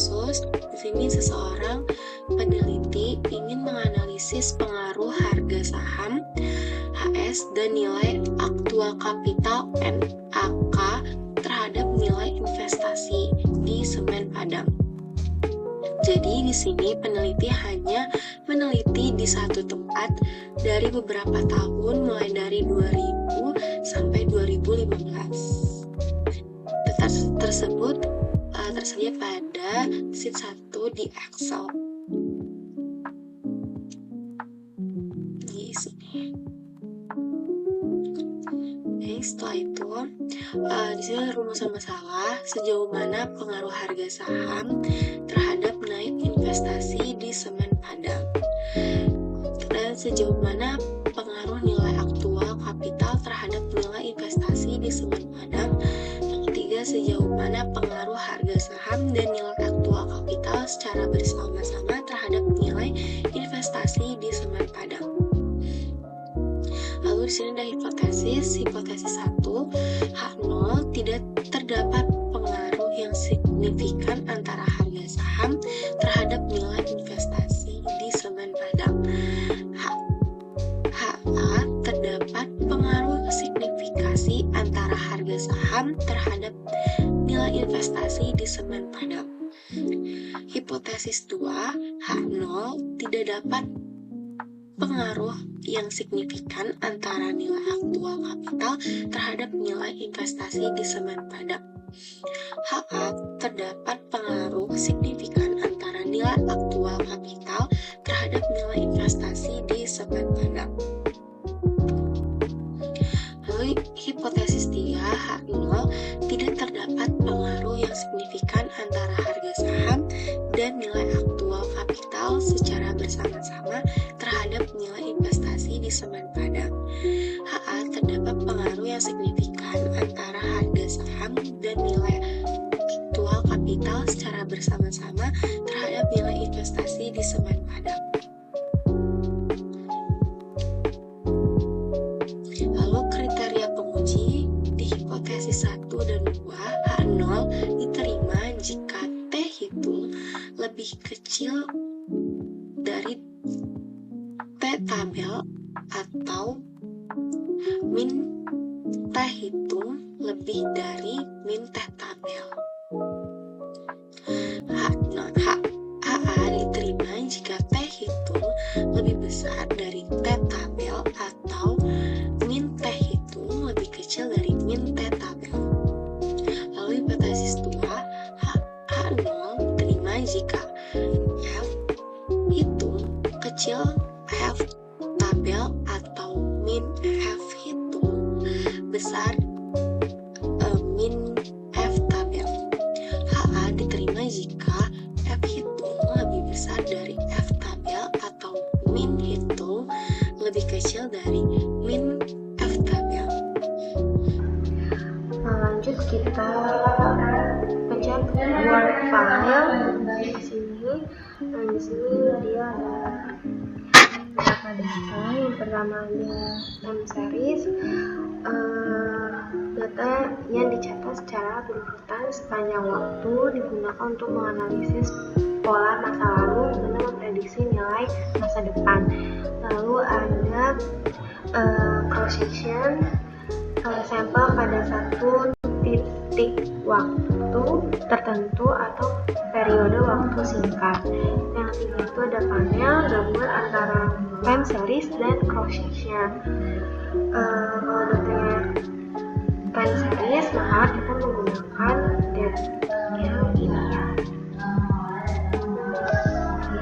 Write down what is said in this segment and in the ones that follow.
kasus, di sini seseorang peneliti ingin menganalisis pengaruh harga saham HS dan nilai aktual kapital NAK terhadap nilai investasi di semen Padang. Jadi di sini peneliti hanya meneliti di satu tempat dari beberapa tahun mulai dari 2000 sampai 2015. Data tersebut tersedia pada sheet 1 di Excel. Di sini. Setelah itu, di sini rumusan masalah sejauh mana pengaruh harga saham terhadap naik investasi di semen Padang, dan sejauh mana pengaruh nilai aktual kapital terhadap nilai investasi di semen Padang. Yang ketiga, sejauh mana pengaruh harga saham dan nilai aktual kapital secara bersama-sama terhadap nilai investasi di semen Padang. Lalu di sini ada hipotesis 1, H0 tidak terdapat pengaruh yang signifikan antara harga saham terhadap nilai investasi di semen Padang. HA terdapat pengaruh signifikasi antara harga saham terhadap nilai investasi di semen Padang. Hipotesis 2, H0 tidak dapat pengaruh yang signifikan antara nilai aktual kapital terhadap nilai investasi di semen Padang. HA terdapat pengaruh signifikan antara nilai aktual kapital terhadap nilai investasi di semen Padang. Lalu hipotesis 3, H0 tidak terdapat pengaruh yang signifikan antara harga saham dan nilai aktual kapital secara bersama-sama terhadap nilai investasi di semen Padang. HA terdapat pengaruh yang signifikan antara harga saham dan nilai aktual kapital secara bersama-sama terhadap nilai investasi di semen Padang. Lalu kriteria penguji di hipotesis 1 dan 2, H0 diterima jika T hitung lebih kecil dari T tabel atau min T hitung lebih dari min T tabel. HA diterima jika T hitung lebih besar dari T tabel atau min T hitung lebih kecil dari min T tabel. Lalu hipotesis 2, H0 diterima jika F hitung kecil F tabel atau min F hitung besar min F tabel. HA diterima jika F hitung lebih besar dari F tabel atau min hitung lebih kecil dari min F tabel. Lanjut kita pencet Word file di sini. Di sini dia ada beberapa data. Yang pertama ada time series, data yang dicatat secara berurutan sepanjang waktu digunakan untuk menganalisis pola masa lalu guna memprediksi nilai masa depan. Lalu ada cross section sampel pada satu titik waktu tertentu atau periode waktu singkat. Yang ketiga itu ada panel gabungan antara time series dan cross section. Kalau datanya time series, maka kita menggunakan datanya ini ya,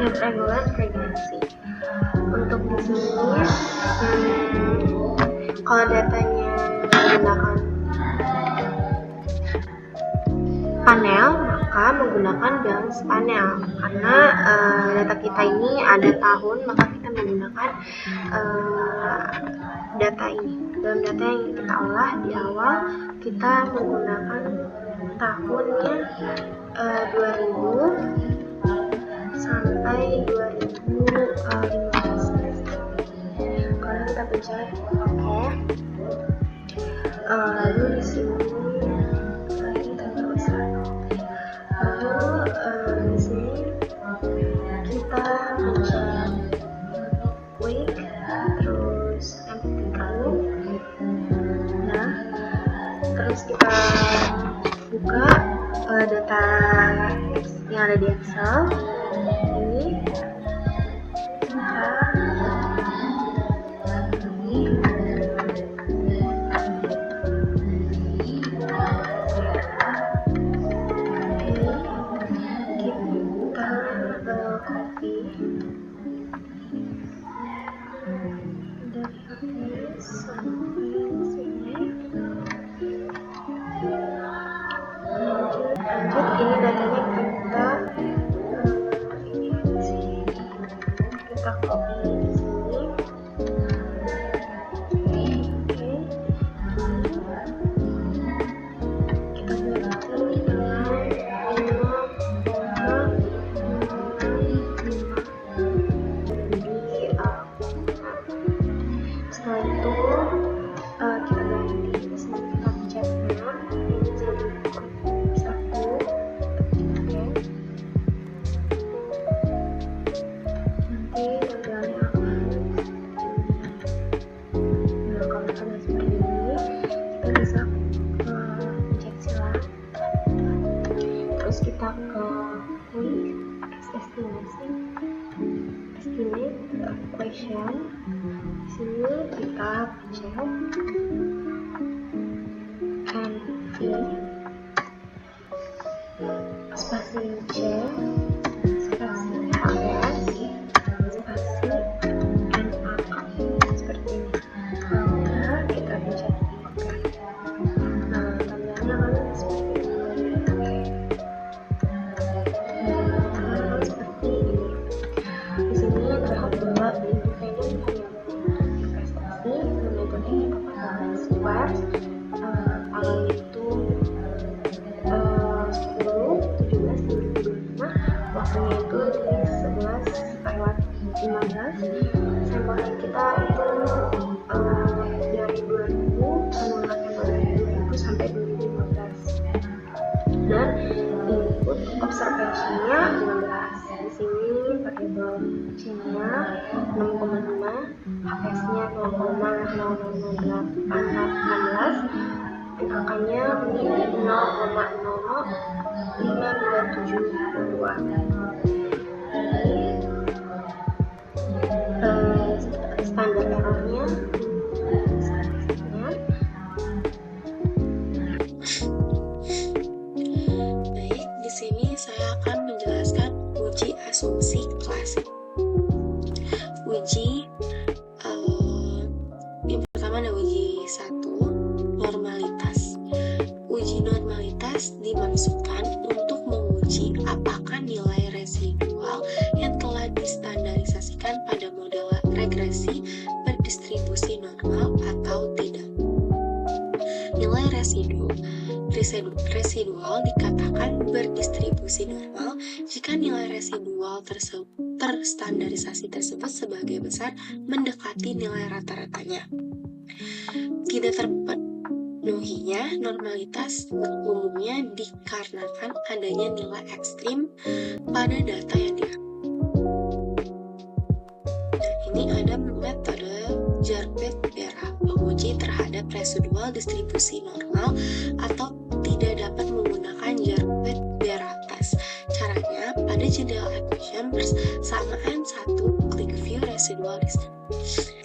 irregular frequency. Untuk di sini, kalau datanya menggunakan panel, maka menggunakan balance panel. Karena data kita ini ada tahun, maka kita menggunakan data ini. Dalam data yang kita olah di awal, kita menggunakan tahunnya 2000 sampai 2015. Kalau kita pencet oke. Lalu di sini kita terus. Lalu di kita yang ada di Excel ini copy dari sampai sini. Lanjut, ini datanya kita copy di sini. Kita ganti setelah itu kita ganti di sini, kita pencet 6 ini jadi 1. Oke. Nanti tampilannya akan kalau sudah seperti ini, kita bisa pencet silang, terus kita ke estimate question. Di sini kita pencet spasi C, spasi HS, spasi NA seperti ini. Kalau kita pencet OK. Nah, tampilannya akan seperti ini. Seperti ini. Di sini terlihat bahwa independent investasi metodenya kepada squares, tanggal itu 10/17/2025, waktunya itu di 11:15. Sampelnya kita itu dari 2000 sampai 2015, dan input observation-nya 16. Di sini variabel C-nya 6,5, HS-nya 0,0016, dan angkanya menjadi 0,0052722. Standar errornya Baik, di sini saya akan menjelaskan uji asumsi klasik. Uji yang pertama ada uji 1, normalitas. Uji normalitas dimaksudkan untuk menguji apakah nilai residual yang telah distandarisasikan pada model regresi berdistribusi normal atau tidak. Nilai residual dikatakan berdistribusi normal jika nilai residual terstandarisasi tersebut sebagai besar mendekati nilai rata-ratanya. Tidak terpenuhinya normalitas umumnya dikarenakan adanya nilai ekstrim pada data yang diambil. Dan ini ada metode Jarpet-Bera menguji terhadap residual distribusi normal atau tidak dapat menggunakan Jarpet-Bera test. Caranya pada jendela equation bersamaan 1 klik view residual distribution.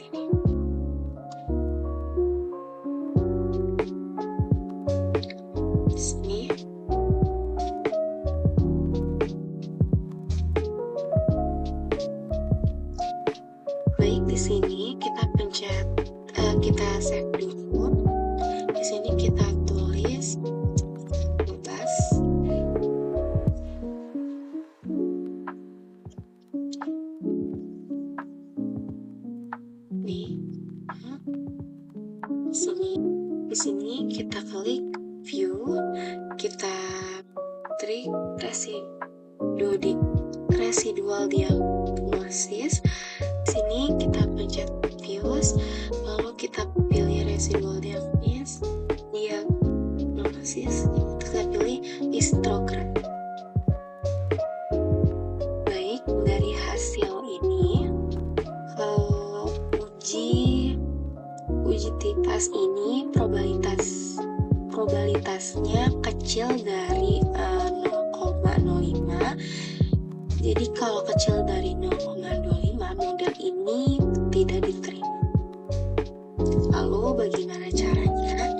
Di sini kita pencet, kita save dulu. Di sini kita tulis 12. Di sini kita klik view, kita trik residual diagnosis. Di sini kita pencet views, lalu kita pilih residual diagnosis, kita pilih histogram. Baik, dari hasil ini uji titas ini probabilitasnya kecil dari 0,0 Jadi kalau kecil dari 0,25 model ini tidak diterima. Lalu bagaimana caranya?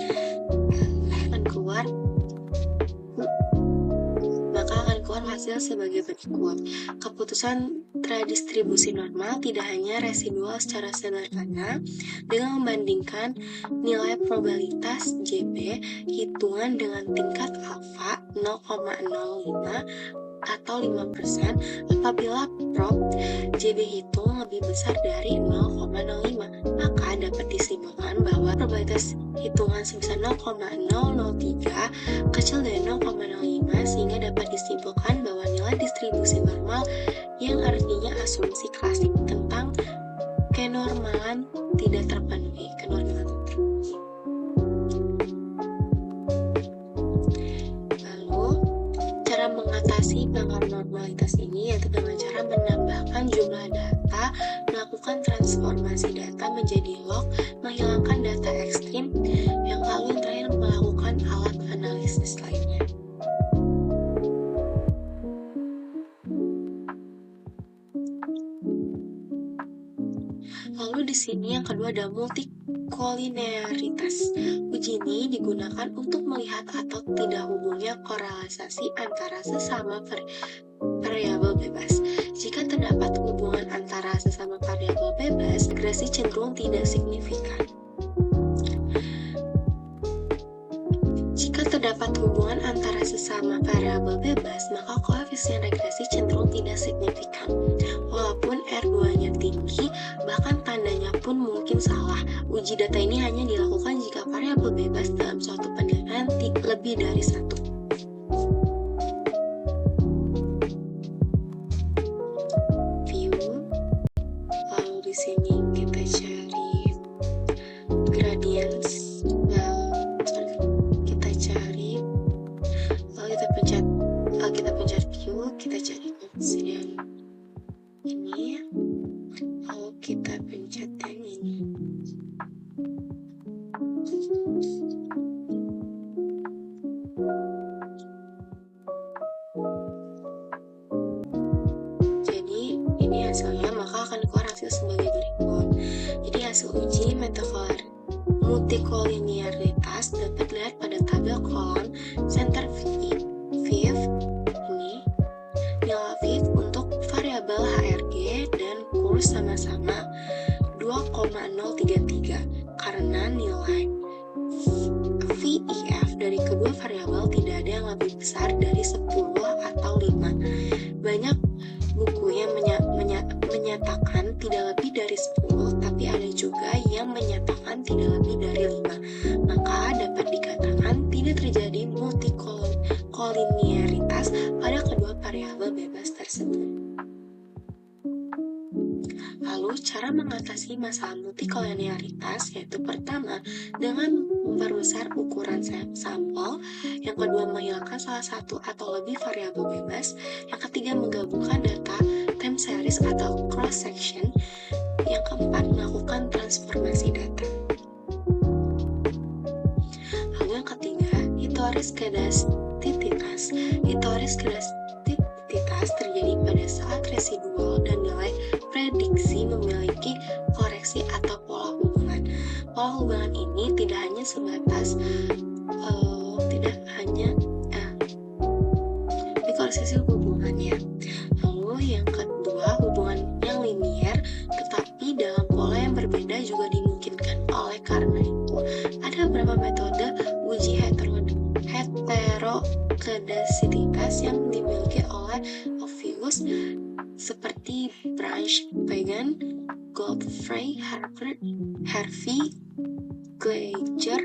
Akan keluar hasil sebagai berikut. Keputusan redistribusi normal tidak hanya residual secara sederhana dengan membandingkan nilai probabilitas JB hitungan dengan tingkat alfa 0,05 atau 5% apabila prob JB hitung lebih besar dari 0,05, maka dapat disimpulkan bahwa probabilitas hitungan sebesar 0,003 kecil dari 0,05 sehingga dapat disimpulkan bahwa nilai distribusi normal yang artinya asumsi klasik tentang kenormalan tidak terpenuhi. Mengatasi pengaruh normalitas ini yaitu dengan cara menambahkan jumlah data, melakukan transformasi data menjadi log, menghilangkan data ekstrim, yang lalu yang terakhir melakukan alat analisis lainnya. Lalu di sini yang kedua ada multikolinearitas. Uji ini digunakan untuk melihat atau tidak hubungnya korelasi antara sesama variabel bebas. Jika terdapat hubungan antara sesama variabel bebas, regresi cenderung tidak signifikan. Jika terdapat hubungan antara sesama variabel bebas, maka koefisien regresi cenderung tidak signifikan. Walaupun R2-nya tinggi, bahkan tandanya pun mungkin salah. Uji data ini hanya dilakukan jika variabel bebas dalam suatu penilaian lebih dari satu. View. Lalu di sini kita cari gradients. Kita pencet view, kita cari yang ini, lalu kita pencet yang ini. Jadi ini hasilnya, maka akan keluar hasil sebagai berikut. Jadi hasil uji multikolinearitas dapat dilihat pada tabel kolom center fifth ini. Nilai fifth untuk variabel HRG dan kurs sama-sama 2,033 karena nilai VEF dari kedua variabel tidak ada yang lebih besar dari 10 atau 5. Banyak buku yang menyatakan tidak lebih dari 10, tapi ada juga yang menyatakan tidak lebih dari 5. Maka dapat dikatakan tidak terjadi multikolinearitas pada kedua variabel bebas tersebut. Lalu cara mengatasi masalah multikolinearitas yaitu pertama dengan memperbesar ukuran sampel, yang kedua menghilangkan salah satu atau lebih variabel bebas, yang ketiga menggabungkan data time series atau cross section, yang keempat melakukan transformasi data. Lalu yang ketiga, heteroskedastisitas. Heteroskedastisitas terjadi pada saat residual dan nilai prediksi memiliki koreksi atau pola hubungan. Pola hubungan ini tidak hanya sebatas dikoreksi hubungannya. Lalu yang kedua, hubungan yang linier tetapi dalam pola yang berbeda juga dimungkinkan. Oleh karena itu, ada beberapa metode uji heteroskedastisitas yang dimiliki oleh Ophius seperti Branch, Pagan, Godfrey, Harvey, Gleiger,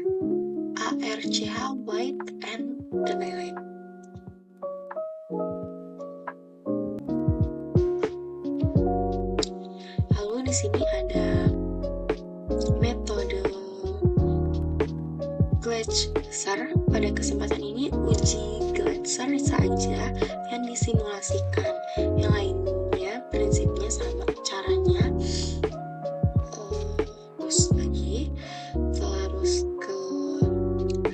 ARCH, White, and dan lain-lain. Lalu di sini ada metode Gleiser. Pada kesempatan ini uji Gleiser saja yang disimulasikan. Yang lainnya prinsipnya sama caranya. Terus ke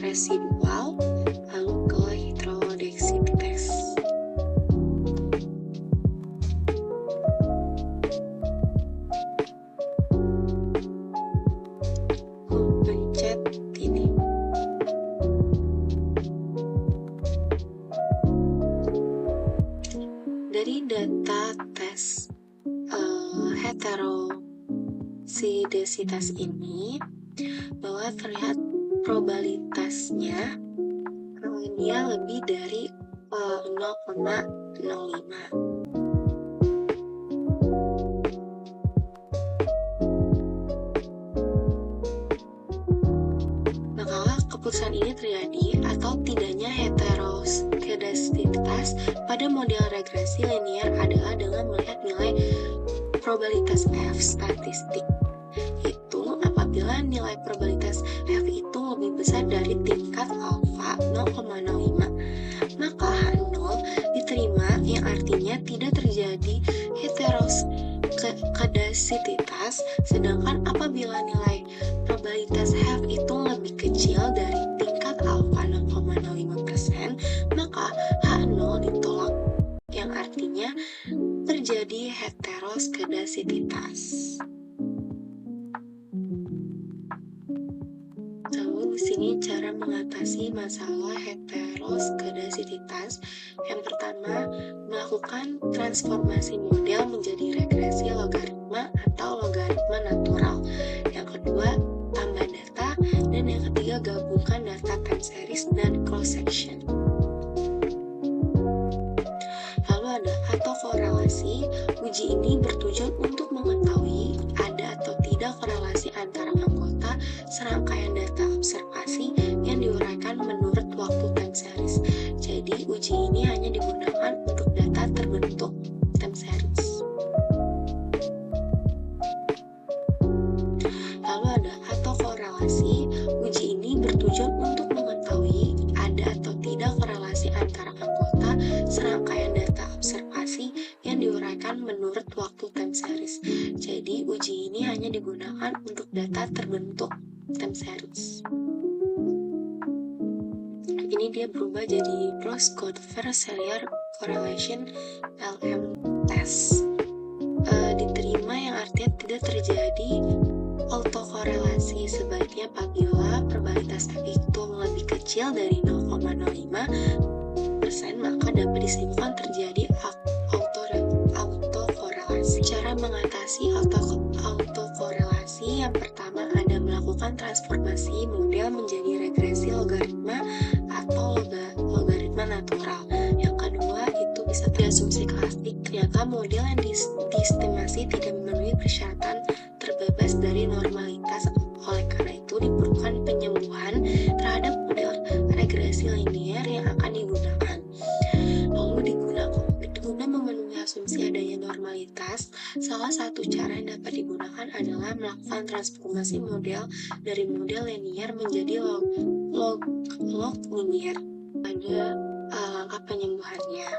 residual, lalu ke heteroskedastisitas. Dari data tes heterosidesitas ini, bahwa terlihat probabilitasnya dia lebih dari 0,05. Maka keputusan ini terjadi atau tidaknya heterosidesitas pada model regresi linear adalah dengan melihat nilai probabilitas F statistik. Itu apabila nilai probabilitas F itu lebih besar dari tingkat alfa 0,05, maka H0 diterima, yang artinya tidak terjadi heterosidesitas. Sedangkan apabila nilai probabilitas F itu lebih kecil dari tingkat alfa 0,05%, maka H0 ditolak, yang artinya terjadi heterosidesitas. Lalu di sini cara mengatasi masalah heterosidesitas. Yang pertama, melakukan transformasi model menjadi regresi logaritma atau logaritma natural. Yang kedua, tambah data. Dan yang ketiga, gabungkan data time series dan cross section. Lalu ada autokorelasi. Uji ini bertujuan untuk mengetahui ada atau tidak korelasi antara anggota serangkaian data observasi yang diuraikan menurut waktu time series. Jadi uji ini hanya digunakan untuk data terbentuk time series. Lalu ada autokorelasi. Uji ini bertujuan untuk mengetahui ada atau tidak korelasi antara anggota serangkaian data observasi yang diuraikan menurut waktu time series. Jadi uji ini hanya digunakan untuk data terbentuk time series. Ini dia berubah jadi cross-coverse correlation LM test. Diterima, yang artinya tidak terjadi autokorelasi. Sebaliknya apabila probabilitas F itu lebih kecil dari 0,05%, maka dapat disimpulkan terjadi autokorelasi. Cara mengatasi autokorelasi, yang pertama ada melakukan transformasi model menjadi regresi logaritma atau logaritma natural. Yang kedua itu bisa diasumsi klasik. Ternyata model yang diestimasi tidak memenuhi persyaratan terbebas dari normalitas. Oleh karena itu diperlukan penyembuhan terhadap model regresi linear yang akan digunakan. Lalu guna memenuhi asumsi adanya normalitas, salah satu cara yang dapat digunakan adalah melakukan transformasi model dari model linear menjadi log linear. Ada langkah penyembuhannya.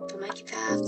Pertama kita